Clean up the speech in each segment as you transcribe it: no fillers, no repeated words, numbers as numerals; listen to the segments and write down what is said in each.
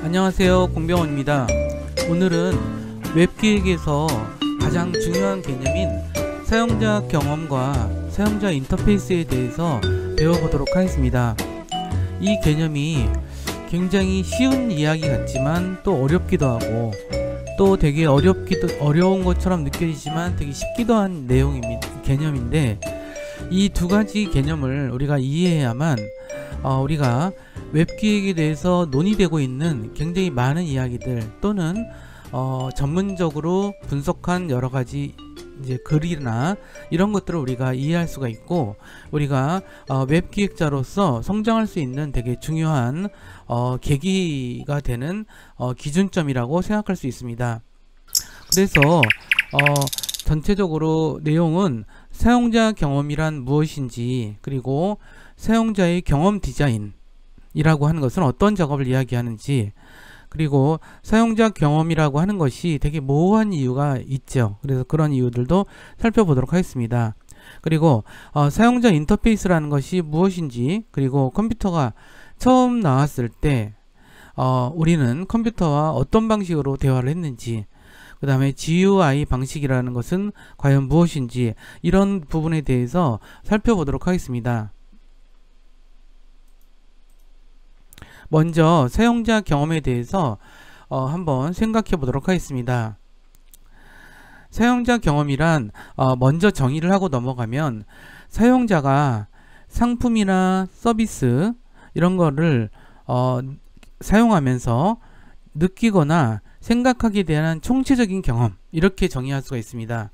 안녕하세요, 공병원입니다. 오늘은 웹기획에서 가장 중요한 개념인 사용자 경험과 사용자 인터페이스에 대해서 배워보도록 하겠습니다. 이 개념이 굉장히 쉬운 이야기 같지만 또 어렵기도 하고, 또 되게 어려운 것처럼 느껴지지만 되게 쉽기도 한 개념인데, 이 두 가지 개념을 우리가 이해해야만 우리가 웹기획에 대해서 논의되고 있는 굉장히 많은 이야기들 또는 전문적으로 분석한 여러가지 이제 글이나 이런 것들을 우리가 이해할 수가 있고, 우리가 웹기획자로서 성장할 수 있는 되게 중요한 계기가 되는 기준점이라고 생각할 수 있습니다. 그래서 전체적으로 내용은 사용자 경험이란 무엇인지, 그리고 사용자의 경험 디자인이라고 하는 것은 어떤 작업을 이야기하는지, 그리고 사용자 경험이라고 하는 것이 되게 모호한 이유가 있죠. 그래서 그런 이유들도 살펴보도록 하겠습니다. 그리고 사용자 인터페이스라는 것이 무엇인지, 그리고 컴퓨터가 처음 나왔을 때 우리는 컴퓨터와 어떤 방식으로 대화를 했는지, 그 다음에 GUI 방식이라는 것은 과연 무엇인지, 이런 부분에 대해서 살펴보도록 하겠습니다. 먼저 사용자 경험에 대해서 한번 생각해 보도록 하겠습니다. 사용자 경험이란 먼저 정의를 하고 넘어가면, 사용자가 상품이나 서비스 이런 거를 사용하면서 느끼거나 생각하게 대한 총체적인 경험, 이렇게 정의할 수가 있습니다.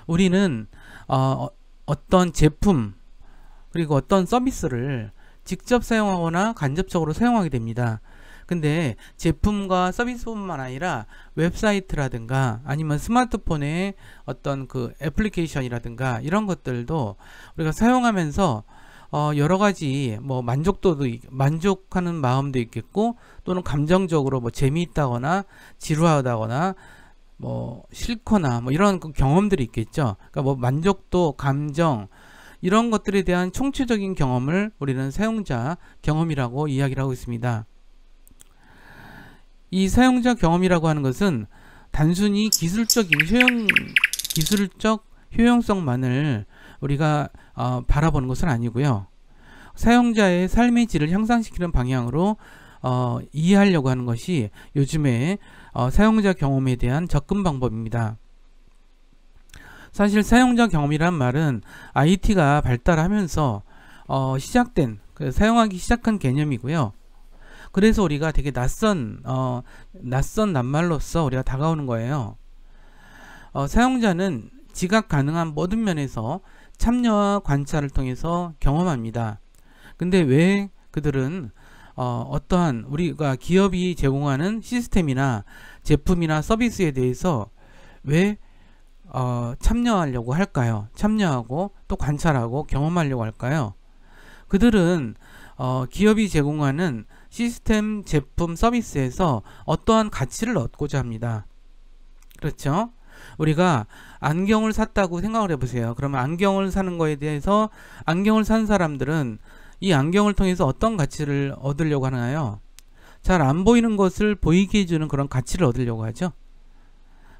우리는 어떤 제품 그리고 어떤 서비스를 직접 사용하거나 간접적으로 사용하게 됩니다. 근데 제품과 서비스뿐만 아니라 웹사이트라든가 아니면 스마트폰의 어떤 그 애플리케이션이라든가 이런 것들도 우리가 사용하면서 여러가지 만족하는 마음도 있겠고, 또는 감정적으로 재미있다거나 지루하다거나 싫거나 이런 경험들이 있겠죠. 그러니까 만족도, 감정, 이런 것들에 대한 총체적인 경험을 우리는 사용자 경험이라고 이야기를 하고 있습니다. 이 사용자 경험이라고 하는 것은 단순히 기술적 효용성만을 우리가 바라보는 것은 아니고요. 사용자의 삶의 질을 향상시키는 방향으로 이해하려고 하는 것이 요즘에 사용자 경험에 대한 접근 방법입니다. 사실 사용자 경험이란 말은 IT가 발달하면서 사용하기 시작한 개념이고요. 그래서 우리가 되게 낯선 낱말로서 우리가 다가오는 거예요. 사용자는 지각 가능한 모든 면에서 참여와 관찰을 통해서 경험합니다. 근데 왜 그들은 어떠한 우리가 기업이 제공하는 시스템이나 제품이나 서비스에 대해서 왜 참여하려고 할까요? 참여하고 또 관찰하고 경험하려고 할까요? 그들은 기업이 제공하는 시스템, 제품, 서비스에서 어떠한 가치를 얻고자 합니다. 그렇죠? 우리가 안경을 샀다고 생각을 해보세요. 그러면 안경을 사는 거에 대해서 안경을 산 사람들은 이 안경을 통해서 어떤 가치를 얻으려고 하나요? 잘 안 보이는 것을 보이게 해주는 그런 가치를 얻으려고 하죠.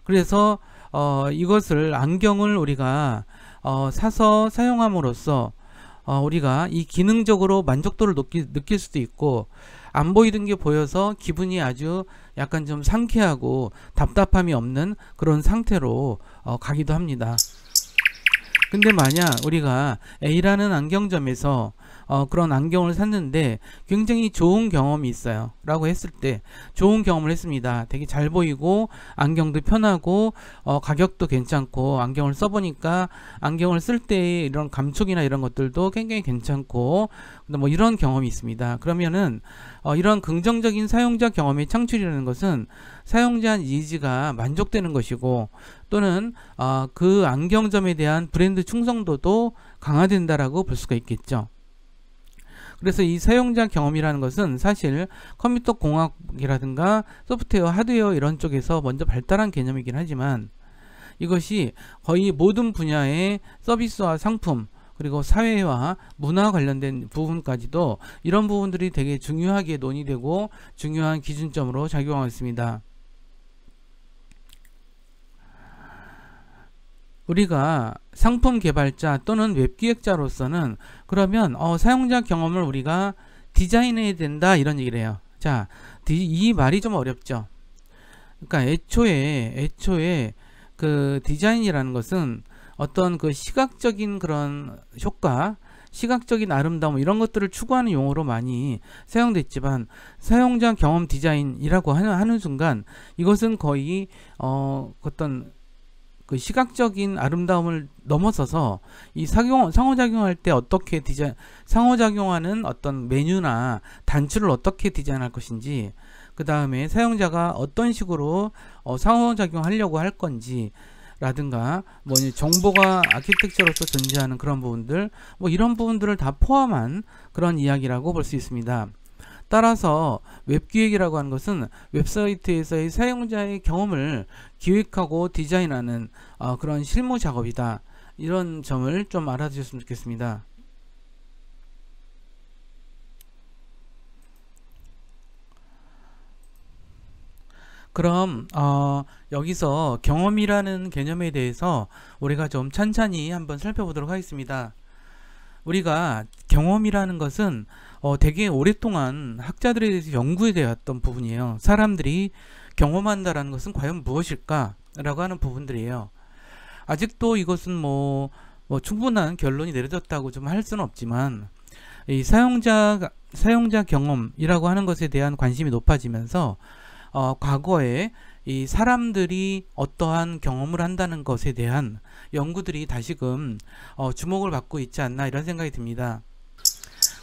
그래서 이것을 안경을 우리가 사서 사용함으로써 우리가 이 기능적으로 만족도를 느낄 수도 있고, 안 보이던 게 보여서 기분이 아주 약간 좀 상쾌하고 답답함이 없는 그런 상태로 가기도 합니다. 근데 만약 우리가 A라는 안경점에서 그런 안경을 샀는데 굉장히 좋은 경험이 있어요 라고 했을 때, 좋은 경험을 했습니다. 되게 잘 보이고 안경도 편하고 가격도 괜찮고, 안경을 써보니까 안경을 쓸 때 이런 감촉이나 이런 것들도 굉장히 괜찮고, 이런 경험이 있습니다. 그러면은 이런 긍정적인 사용자 경험의 창출이라는 것은 사용자 니즈가 만족되는 것이고, 또는 그 안경점에 대한 브랜드 충성도도 강화된다라고 볼 수가 있겠죠. 그래서 이 사용자 경험이라는 것은 사실 컴퓨터 공학이라든가 소프트웨어, 하드웨어 이런 쪽에서 먼저 발달한 개념이긴 하지만, 이것이 거의 모든 분야의 서비스와 상품, 그리고 사회와 문화 관련된 부분까지도 이런 부분들이 되게 중요하게 논의되고 중요한 기준점으로 작용하고 있습니다. 우리가 상품 개발자 또는 웹기획자로서는 그러면 사용자 경험을 우리가 디자인해야 된다 이런 얘기를 해요. 자, 이 말이 좀 어렵죠. 그러니까 애초에 그 디자인이라는 것은 어떤 그 시각적인 그런 효과, 시각적인 아름다움 이런 것들을 추구하는 용어로 많이 사용됐지만 사용자 경험 디자인이라고 하는 순간 이것은 거의 어떤 그 시각적인 아름다움을 넘어서서 이 상호작용할 때 어떻게 상호작용하는 어떤 메뉴나 단추를 어떻게 디자인할 것인지, 그 다음에 사용자가 어떤 식으로 상호작용하려고 할 건지 라든가 뭐 정보가 아키텍처로서 존재하는 그런 부분들, 뭐 이런 부분들을 다 포함한 그런 이야기라고 볼 수 있습니다. 따라서 웹기획이라고 하는 것은 웹사이트에서의 사용자의 경험을 기획하고 디자인하는 그런 실무 작업이다. 이런 점을 좀 알아주셨으면 좋겠습니다. 그럼 여기서 경험이라는 개념에 대해서 우리가 좀 찬찬히 한번 살펴보도록 하겠습니다. 우리가 경험이라는 것은 되게 오랫동안 학자들에 대해서 연구해 되었던 부분이에요. 사람들이 경험한다라는 것은 과연 무엇일까? 라고 하는 부분들이에요. 아직도 이것은 뭐 충분한 결론이 내려졌다고 좀 할 수는 없지만, 이 사용자 경험이라고 하는 것에 대한 관심이 높아지면서 과거에 이 사람들이 어떠한 경험을 한다는 것에 대한 연구들이 다시금 주목을 받고 있지 않나 이런 생각이 듭니다.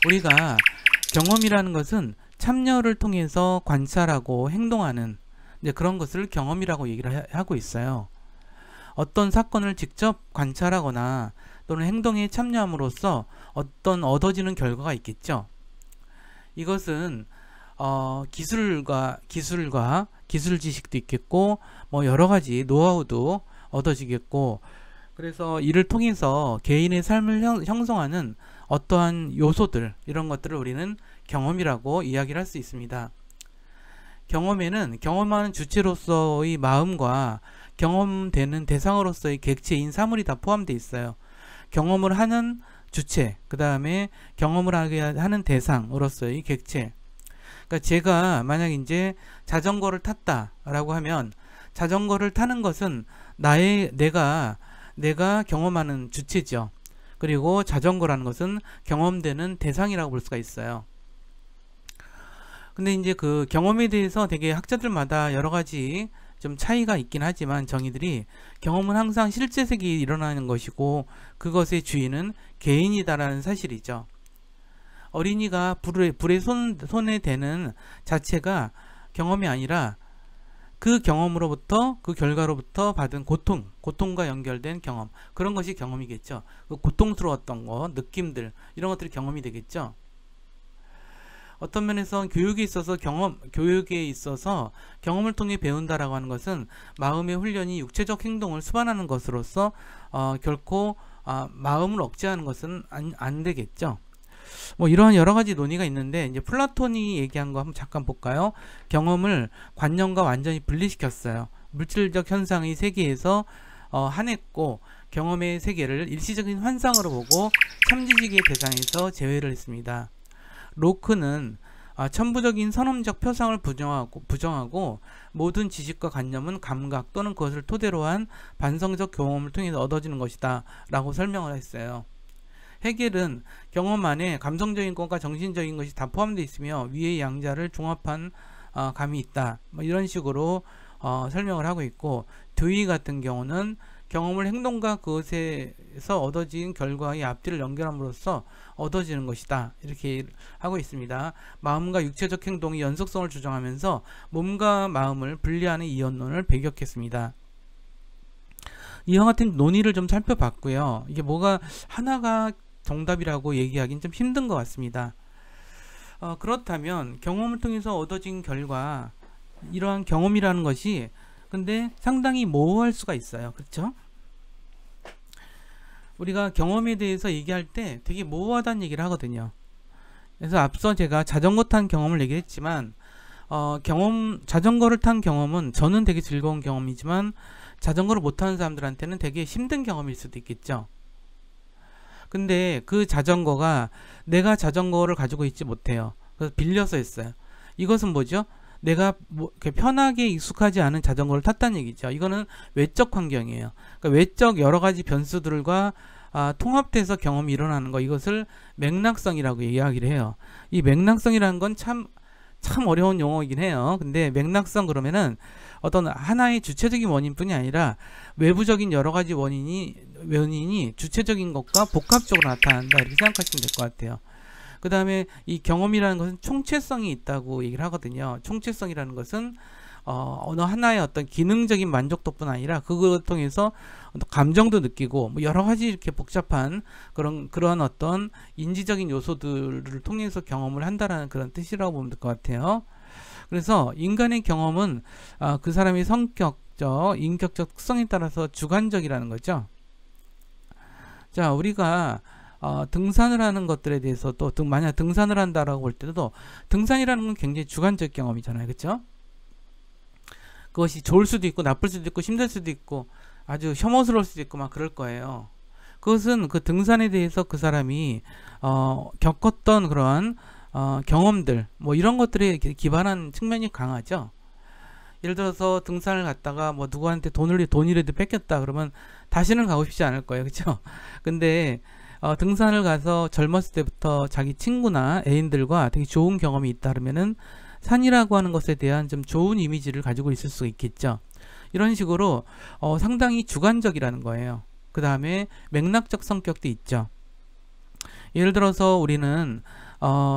우리가 경험이라는 것은 참여를 통해서 관찰하고 행동하는 이제 그런 것을 경험이라고 얘기를 하고 있어요. 어떤 사건을 직접 관찰하거나 또는 행동에 참여함으로써 어떤 얻어지는 결과가 있겠죠. 이것은 기술 지식도 있겠고 뭐 여러가지 노하우도 얻어지겠고, 그래서 이를 통해서 개인의 삶을 형성하는 어떠한 요소들, 이런 것들을 우리는 경험이라고 이야기를 할 수 있습니다. 경험에는 경험하는 주체로서의 마음과 경험되는 대상으로서의 객체인 사물이 다 포함되어 있어요. 경험을 하는 주체, 그 다음에 경험을 하게 하는 대상으로서의 객체. 그러니까 제가 만약 이제 자전거를 탔다라고 하면 자전거를 타는 것은 내가 경험하는 주체죠. 그리고 자전거라는 것은 경험되는 대상이라고 볼 수가 있어요. 근데 이제 그 경험에 대해서 되게 학자들마다 여러 가지 좀 차이가 있긴 하지만 정의들이, 경험은 항상 실제 세계에 일어나는 것이고 그것의 주인은 개인이다라는 사실이죠. 어린이가 불에 손에 대는 자체가 경험이 아니라 그 경험으로부터, 그 결과로부터 받은 고통과 연결된 경험, 그런 것이 경험이겠죠. 그 고통스러웠던 거, 느낌들, 이런 것들이 경험이 되겠죠. 어떤 면에서 교육에 있어서 경험을 통해 배운다라고 하는 것은 마음의 훈련이 육체적 행동을 수반하는 것으로서 결코 마음을 억제하는 것은 안 되겠죠. 뭐 이러한 여러 가지 논의가 있는데, 이제 플라톤이 얘기한 거 한번 잠깐 볼까요? 경험을 관념과 완전히 분리시켰어요. 물질적 현상의 세계에서 한했고, 경험의 세계를 일시적인 환상으로 보고 참지식의 대상에서 제외를 했습니다. 로크는 천부적인 선험적 표상을 부정하고 모든 지식과 관념은 감각 또는 그것을 토대로 한 반성적 경험을 통해서 얻어지는 것이다 라고 설명을 했어요. 헤겔은 경험 안에 감성적인 것과 정신적인 것이 다 포함되어 있으며 위의 양자를 종합한 감이 있다, 뭐 이런 식으로 설명을 하고 있고, 드위 같은 경우는 경험을 행동과 그것에서 얻어진 결과의 앞뒤를 연결함으로써 얻어지는 것이다, 이렇게 하고 있습니다. 마음과 육체적 행동이 연속성을 주장하면서 몸과 마음을 분리하는 이원론을 배격했습니다. 이와 같은 논의를 좀 살펴봤고요. 이게 뭐가 하나가 정답이라고 얘기하기는 좀 힘든 것 같습니다. 그렇다면 경험을 통해서 얻어진 결과, 이러한 경험이라는 것이 근데 상당히 모호할 수가 있어요. 그렇죠? 우리가 경험에 대해서 얘기할 때 되게 모호하다는 얘기를 하거든요. 그래서 앞서 제가 자전거 탄 경험을 얘기했지만 자전거를 탄 경험은 저는 되게 즐거운 경험이지만 자전거를 못 타는 사람들한테는 되게 힘든 경험일 수도 있겠죠. 근데 그 자전거가 내가 자전거를 가지고 있지 못해요. 그래서 빌려서 했어요. 이것은 뭐죠? 내가 이렇게 편하게 익숙하지 않은 자전거를 탔다는 얘기죠. 이거는 외적 환경이에요. 그러니까 외적 여러 가지 변수들과 통합돼서 경험이 일어나는 거, 이것을 맥락성이라고 이야기를 해요. 이 맥락성이라는 건 참 어려운 용어이긴 해요. 근데 맥락성 그러면은 어떤 하나의 주체적인 원인뿐이 아니라 외부적인 여러 가지 원인이 주체적인 것과 복합적으로 나타난다, 이렇게 생각하시면 될 것 같아요. 그 다음에 이 경험이라는 것은 총체성이 있다고 얘기를 하거든요. 총체성이라는 것은 어느 하나의 어떤 기능적인 만족도뿐 아니라 그걸 통해서 감정도 느끼고 뭐 여러 가지 이렇게 복잡한 그런 어떤 인지적인 요소들을 통해서 경험을 한다라는 그런 뜻이라고 보면 될 것 같아요. 그래서 인간의 경험은 그 사람의 성격적, 인격적 특성에 따라서 주관적이라는 거죠. 자, 우리가 등산을 하는 것들에 대해서 또 만약 등산을 한다라고 볼 때도 등산이라는 건 굉장히 주관적 경험이잖아요. 그렇죠? 그것이 좋을 수도 있고 나쁠 수도 있고 힘들 수도 있고 아주 혐오스러울 수도 있고 막 그럴 거예요. 그것은 그 등산에 대해서 그 사람이 겪었던 그러한 경험들 뭐 이런 것들에 기반한 측면이 강하죠. 예를 들어서 등산을 갔다가 뭐 누구한테 돈이라도 뺏겼다 그러면 다시는 가고 싶지 않을 거예요. 그렇죠? 근데 등산을 가서 젊었을 때부터 자기 친구나 애인들과 되게 좋은 경험이 있다 그러면은 산이라고 하는 것에 대한 좀 좋은 이미지를 가지고 있을 수 있겠죠. 이런 식으로 상당히 주관적이라는 거예요. 그 다음에 맥락적 성격도 있죠. 예를 들어서 우리는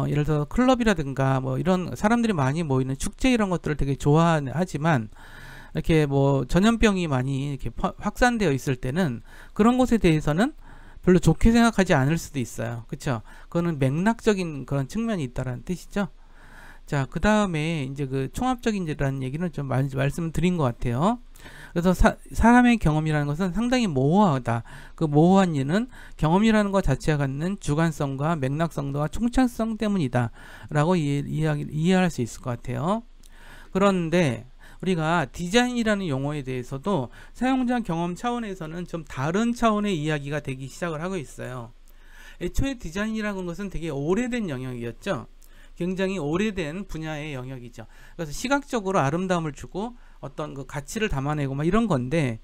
예를 들어 클럽이라든가 뭐 이런 사람들이 많이 모이는 축제 이런 것들을 되게 좋아하지만 이렇게 뭐 전염병이 많이 이렇게 확산되어 있을 때는 그런 곳에 대해서는 별로 좋게 생각하지 않을 수도 있어요. 그렇죠? 그거는 맥락적인 그런 측면이 있다라는 뜻이죠. 자, 그 다음에 이제 그 총합적인이라는 얘기는 좀 말씀을 드린 것 같아요. 그래서 사람의 경험이라는 것은 상당히 모호하다. 그 모호한 이유는 경험이라는 것 자체가 갖는 주관성과 맥락성과 총체성 때문이다 라고 이해할 수 있을 것 같아요. 그런데 우리가 디자인이라는 용어에 대해서도 사용자 경험 차원에서는 좀 다른 차원의 이야기가 되기 시작을 하고 있어요. 애초에 디자인이라는 것은 되게 오래된 영역이었죠. 굉장히 오래된 분야의 영역이죠. 그래서 시각적으로 아름다움을 주고 어떤 그 가치를 담아내고 막 이런 건데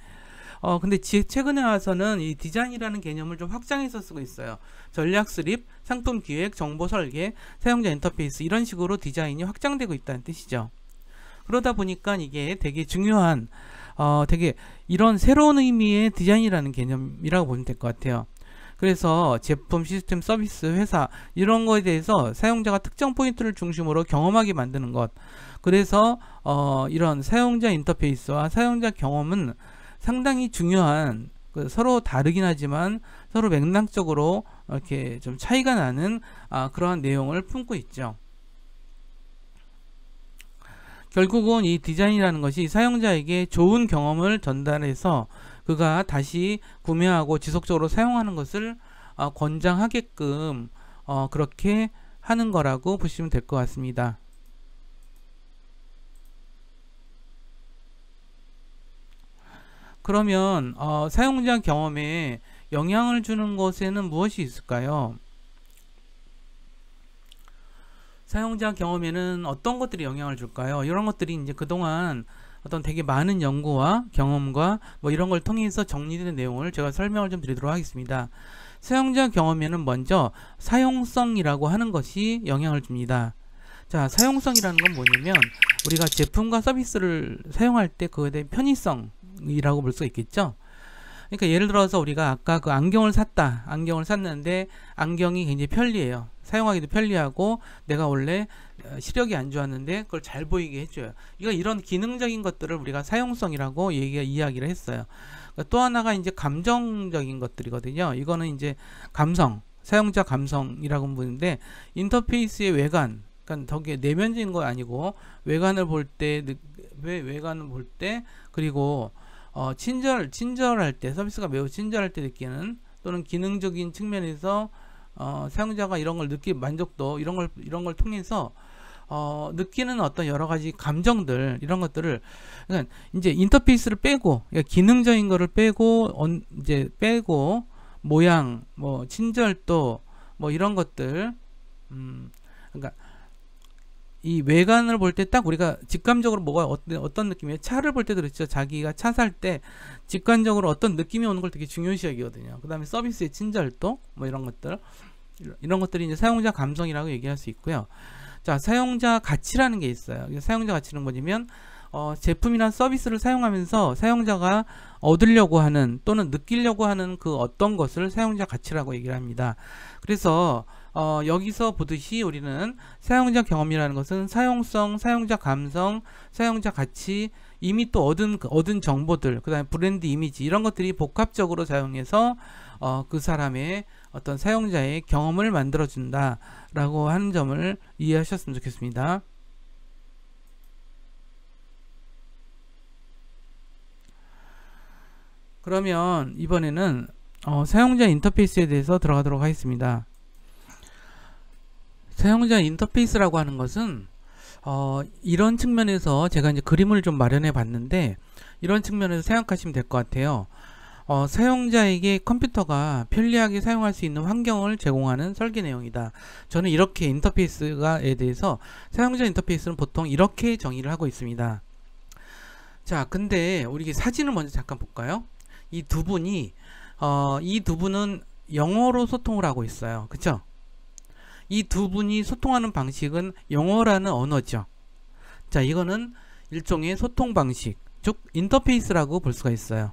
근데 최근에 와서는 이 디자인이라는 개념을 좀 확장해서 쓰고 있어요. 전략 수립, 상품 기획, 정보 설계, 사용자 인터페이스 이런 식으로 디자인이 확장되고 있다는 뜻이죠. 그러다 보니까 이게 되게 중요한 되게 이런 새로운 의미의 디자인이라는 개념이라고 보면 될 것 같아요. 그래서 제품, 시스템, 서비스, 회사 이런 거에 대해서 사용자가 특정 포인트를 중심으로 경험하게 만드는 것. 그래서 이런 사용자 인터페이스와 사용자 경험은 상당히 중요한 서로 다르긴 하지만 서로 맥락적으로 이렇게 좀 차이가 나는 그러한 내용을 품고 있죠. 결국은 이 디자인이라는 것이 사용자에게 좋은 경험을 전달해서 그가 다시 구매하고 지속적으로 사용하는 것을 권장하게끔 그렇게 하는 거라고 보시면 될 것 같습니다. 그러면 사용자 경험에 영향을 주는 것에는 무엇이 있을까요? 사용자 경험에는 어떤 것들이 영향을 줄까요? 이런 것들이 이제 그동안 어떤 되게 많은 연구와 경험과 뭐 이런 걸 통해서 정리된 내용을 제가 설명을 좀 드리도록 하겠습니다. 사용자 경험에는 먼저 사용성이라고 하는 것이 영향을 줍니다. 자, 사용성이라는 건 뭐냐면 우리가 제품과 서비스를 사용할 때 그거에 대한 편의성이라고 볼 수 있겠죠. 그러니까 예를 들어서 우리가 아까 그 안경을 샀는데 안경이 굉장히 편리해요. 사용하기도 편리하고 내가 원래 시력이 안 좋았는데 그걸 잘 보이게 해줘요. 이런 기능적인 것들을 우리가 사용성이라고 이야기를 했어요. 그러니까 또 하나가 이제 감정적인 것들이거든요. 이거는 이제 사용자 감성이라고 보는데 인터페이스의 외관, 그러니까 저게 내면적인 거 아니고 외관을 볼 때 그리고 친절할 때 서비스가 매우 친절할 때 느끼는 또는 기능적인 측면에서 사용자가 이런 걸 만족도 이런 걸 통해서 느끼는 어떤 여러 가지 감정들 이런 것들을 그러니까 이제 인터페이스를 빼고 그러니까 기능적인 거를 빼고 이제 빼고 모양 뭐 친절도 뭐 이런 것들 그러니까 이 외관을 볼 때 딱 우리가 직감적으로 뭐가 어떤 느낌이에요? 차를 볼 때도 그렇죠. 자기가 차 살 때 직관적으로 어떤 느낌이 오는 걸 되게 중요시 여기거든요. 그 다음에 서비스의 친절도 뭐 이런 것들이 이제 사용자 감성이라고 얘기할 수 있고요. 자, 사용자 가치라는 게 있어요. 사용자 가치는 뭐냐면 제품이나 서비스를 사용하면서 사용자가 얻으려고 하는 또는 느끼려고 하는 그 어떤 것을 사용자 가치라고 얘기를 합니다. 그래서 여기서 보듯이 우리는 사용자 경험이라는 것은 사용성, 사용자 감성, 사용자 가치, 이미 또 얻은 정보들, 그 다음에 브랜드 이미지 이런 것들이 복합적으로 사용해서 그 사람의 어떤 사용자의 경험을 만들어준다 라고 하는 점을 이해하셨으면 좋겠습니다. 그러면 이번에는 사용자 인터페이스에 대해서 들어가도록 하겠습니다. 사용자 인터페이스라고 하는 것은 이런 측면에서 제가 이제 그림을 좀 마련해 봤는데 이런 측면에서 생각하시면 될 것 같아요. 사용자에게 컴퓨터가 편리하게 사용할 수 있는 환경을 제공하는 설계 내용이다. 저는 이렇게 인터페이스에 대해서 사용자 인터페이스는 보통 이렇게 정의를 하고 있습니다. 자, 근데 우리 사진을 먼저 잠깐 볼까요? 이 두 분은 영어로 소통을 하고 있어요. 그쵸? 이 두 분이 소통하는 방식은 영어라는 언어죠. 자, 이거는 일종의 소통 방식, 즉 인터페이스라고 볼 수가 있어요.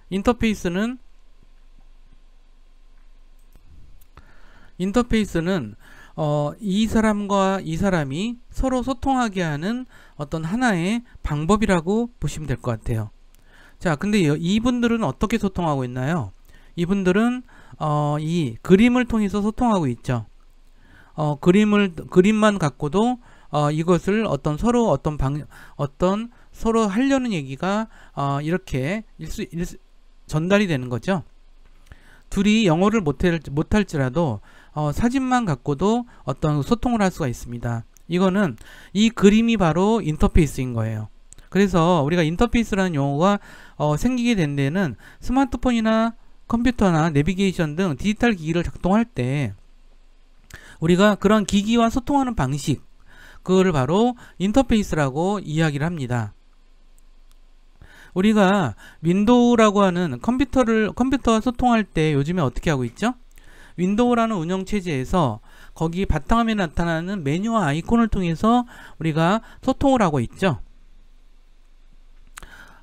인터페이스는 이 사람과 이 사람이 서로 소통하게 하는 어떤 하나의 방법이라고 보시면 될 것 같아요. 자, 근데 이분들은 어떻게 소통하고 있나요? 이분들은 이 그림을 통해서 소통하고 있죠. 그림만 갖고도 이것을 서로 하려는 얘기가 이렇게 전달이 되는 거죠. 둘이 영어를 못할지라도 사진만 갖고도 어떤 소통을 할 수가 있습니다. 이거는 이 그림이 바로 인터페이스인 거예요. 그래서 우리가 인터페이스라는 용어가 생기게 된 데는 스마트폰이나 컴퓨터나 내비게이션 등 디지털 기기를 작동할 때 우리가 그런 기기와 소통하는 방식, 그거를 바로 인터페이스라고 이야기를 합니다. 우리가 윈도우라고 하는 컴퓨터와 소통할 때 요즘에 어떻게 하고 있죠? 윈도우라는 운영체제에서 거기 바탕화면에 나타나는 메뉴와 아이콘을 통해서 우리가 소통을 하고 있죠.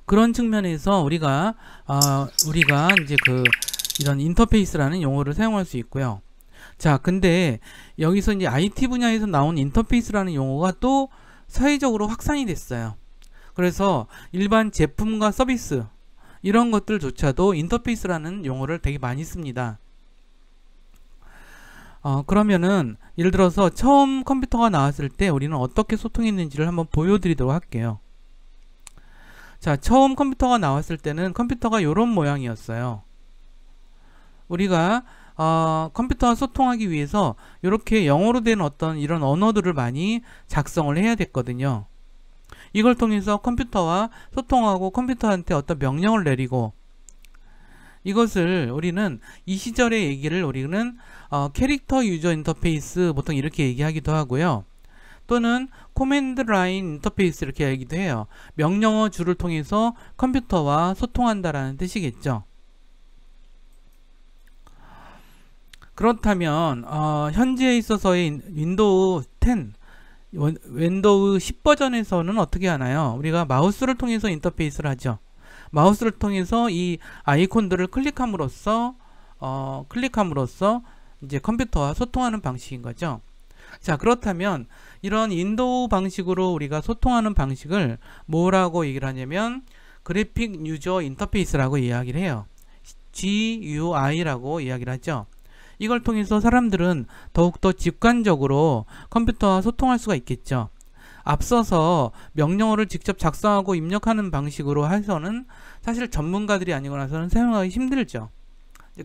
그런 측면에서 우리가 이제 이런 인터페이스라는 용어를 사용할 수 있고요. 자, 근데 여기서 이제 IT 분야에서 나온 인터페이스라는 용어가 또 사회적으로 확산이 됐어요. 그래서 일반 제품과 서비스 이런 것들조차도 인터페이스라는 용어를 되게 많이 씁니다. 그러면은 예를 들어서 처음 컴퓨터가 나왔을 때 우리는 어떻게 소통했는지를 한번 보여드리도록 할게요. 자, 처음 컴퓨터가 나왔을 때는 컴퓨터가 이런 모양이었어요. 우리가 컴퓨터와 소통하기 위해서 이렇게 영어로 된 어떤 이런 언어들을 많이 작성을 해야 됐거든요. 이걸 통해서 컴퓨터와 소통하고 컴퓨터한테 어떤 명령을 내리고, 이것을 우리는 이 시절의 얘기를 우리는 캐릭터 유저 인터페이스 보통 이렇게 얘기하기도 하고요. 또는 코맨드 라인 인터페이스 이렇게 얘기도 해요. 명령어 줄을 통해서 컴퓨터와 소통한다라는 뜻이겠죠. 그렇다면 현재에 있어서의 윈도우 10, 윈도우 10 버전에서는 어떻게 하나요? 우리가 마우스를 통해서 인터페이스를 하죠. 마우스를 통해서 이 아이콘들을 클릭함으로써 이제 컴퓨터와 소통하는 방식인 거죠. 자, 그렇다면 이런 윈도우 방식으로 우리가 소통하는 방식을 뭐라고 얘기를 하냐면 그래픽 유저 인터페이스라고 이야기를 해요. GUI라고 이야기를 하죠. 이걸 통해서 사람들은 더욱더 직관적으로 컴퓨터와 소통할 수가 있겠죠. 앞서서 명령어를 직접 작성하고 입력하는 방식으로 해서는 사실 전문가들이 아니고 나서는 사용하기 힘들죠.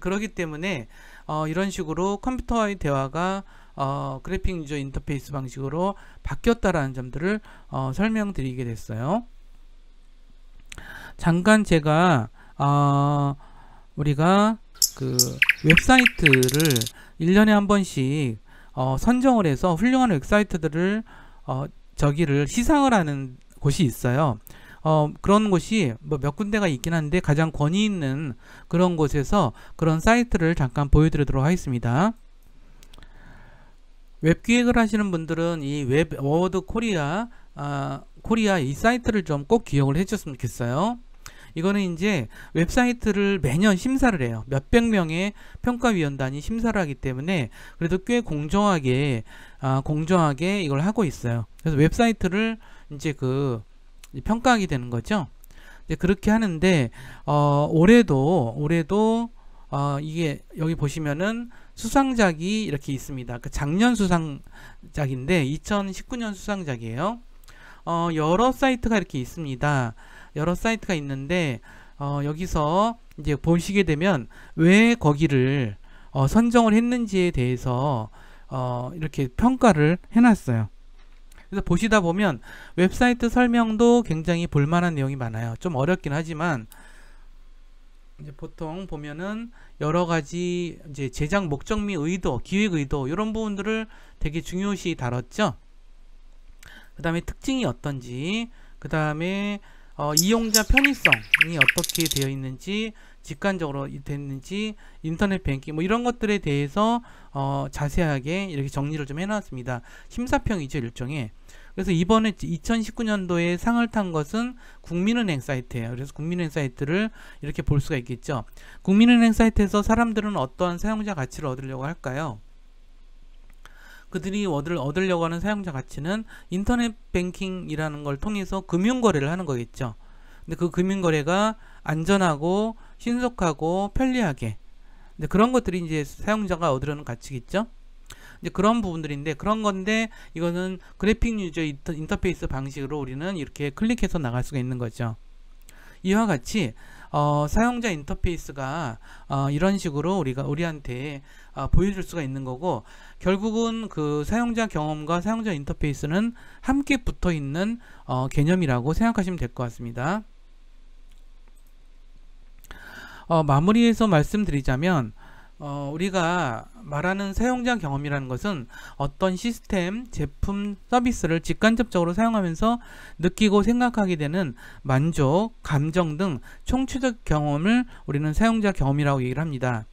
그렇기 때문에 이런 식으로 컴퓨터와의 대화가 그래픽 유저 인터페이스 방식으로 바뀌었다라는 점들을 설명드리게 됐어요. 잠깐 제가 우리가 그 웹사이트를 1년에 한 번씩 선정을 해서 훌륭한 웹사이트들을 저기를 시상을 하는 곳이 있어요. 그런 곳이 뭐 몇 군데가 있긴 한데 가장 권위 있는 그런 곳에서 그런 사이트를 잠깐 보여드리도록 하겠습니다. 웹 기획을 하시는 분들은 이 웹 어워드 코리아 이 사이트를 좀 꼭 기억을 해주셨으면 좋겠어요. 이거는 이제 웹사이트를 매년 심사를 해요. 몇백 명의 평가위원단이 심사를 하기 때문에 그래도 꽤 공정하게 이걸 하고 있어요. 그래서 웹사이트를 이제 평가하게 되는 거죠. 이제 그렇게 하는데 올해도 이게 여기 보시면은 수상작이 이렇게 있습니다. 작년 수상작인데 2019년 수상작이에요. 여러 사이트가 이렇게 있습니다. 여러 사이트가 있는데 여기서 이제 보시게 되면 왜 거기를 선정을 했는지에 대해서 이렇게 평가를 해놨어요. 그래서 보시다 보면 웹사이트 설명도 굉장히 볼만한 내용이 많아요. 좀 어렵긴 하지만 이제 보통 보면은 여러 가지 이제 제작 목적 및 의도, 기획 의도 이런 부분들을 되게 중요시 다뤘죠. 그 다음에 특징이 어떤지, 그 다음에 이용자 편의성이 어떻게 되어 있는지, 직관적으로 됐는지, 인터넷 뱅킹 뭐 이런 것들에 대해서 자세하게 이렇게 정리를 좀 해놨습니다. 심사평이죠, 일종의. 그래서 이번에 2019년도에 상을 탄 것은 국민은행 사이트예요. 그래서 국민은행 사이트를 이렇게 볼 수가 있겠죠. 국민은행 사이트에서 사람들은 어떠한 사용자 가치를 얻으려고 할까요? 그들이 얻으려고 하는 사용자 가치는 인터넷 뱅킹이라는 걸 통해서 금융거래를 하는 거겠죠. 근데 그 금융거래가 안전하고 신속하고 편리하게, 근데 그런 것들이 이제 사용자가 얻으려는 가치겠죠. 이제 그런 부분들인데, 그런 건데 이거는 그래픽 유저 인터페이스 방식으로 우리는 이렇게 클릭해서 나갈 수가 있는 거죠. 이와 같이 사용자 인터페이스가 이런 식으로 우리한테 보여줄 수가 있는 거고, 결국은 그 사용자 경험과 사용자 인터페이스는 함께 붙어 있는 개념이라고 생각하시면 될 것 같습니다. 마무리해서 말씀드리자면 우리가 말하는 사용자 경험이라는 것은 어떤 시스템, 제품, 서비스를 직간접적으로 사용하면서 느끼고 생각하게 되는 만족, 감정 등 총체적 경험을 우리는 사용자 경험이라고 얘기를 합니다.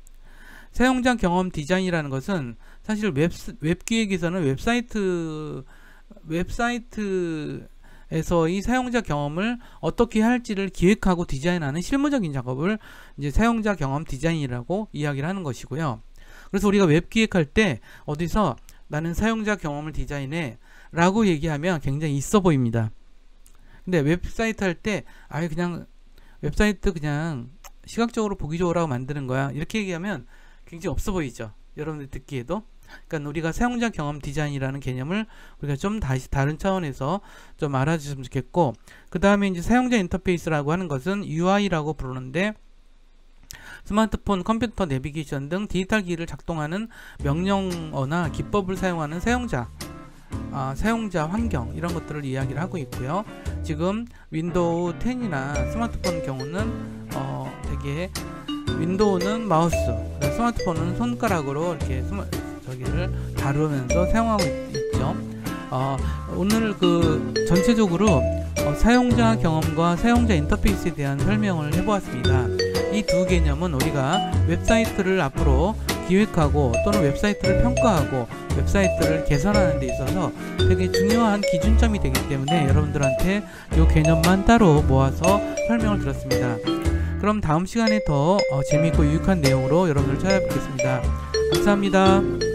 사용자 경험 디자인이라는 것은 사실 웹 기획에서는 웹사이트에서의 사용자 경험을 어떻게 할지를 기획하고 디자인하는 실무적인 작업을 이제 사용자 경험 디자인이라고 이야기를 하는 것이고요. 그래서 우리가 웹 기획할 때 어디서 나는 사용자 경험을 디자인해 라고 얘기하면 굉장히 있어 보입니다. 근데 웹사이트 할 때 아예 그냥 웹사이트 그냥 시각적으로 보기 좋으라고 만드는 거야 이렇게 얘기하면 굉장히 없어 보이죠. 여러분들 듣기에도. 그러니까 우리가 사용자 경험 디자인이라는 개념을 우리가 좀 다른 차원에서 좀 알아주셨으면 좋겠고, 그 다음에 이제 사용자 인터페이스라고 하는 것은 UI라고 부르는데, 스마트폰, 컴퓨터, 내비게이션 등 디지털 기기를 작동하는 명령어나 기법을 사용하는 사용자 환경 이런 것들을 이야기를 하고 있고요. 지금 윈도우 10이나 스마트폰 경우는 되게 윈도우는 마우스, 스마트폰은 손가락으로 이렇게 저기를 다루면서 사용하고 있죠. 오늘 전체적으로 사용자 경험과 사용자 인터페이스에 대한 설명을 해보았습니다. 이 두 개념은 우리가 웹사이트를 앞으로 기획하고 또는 웹사이트를 평가하고 웹사이트를 개선하는 데 있어서 되게 중요한 기준점이 되기 때문에 여러분들한테 이 개념만 따로 모아서 설명을 드렸습니다. 그럼 다음 시간에 더 재미있고 유익한 내용으로 여러분들을 찾아뵙겠습니다. 감사합니다.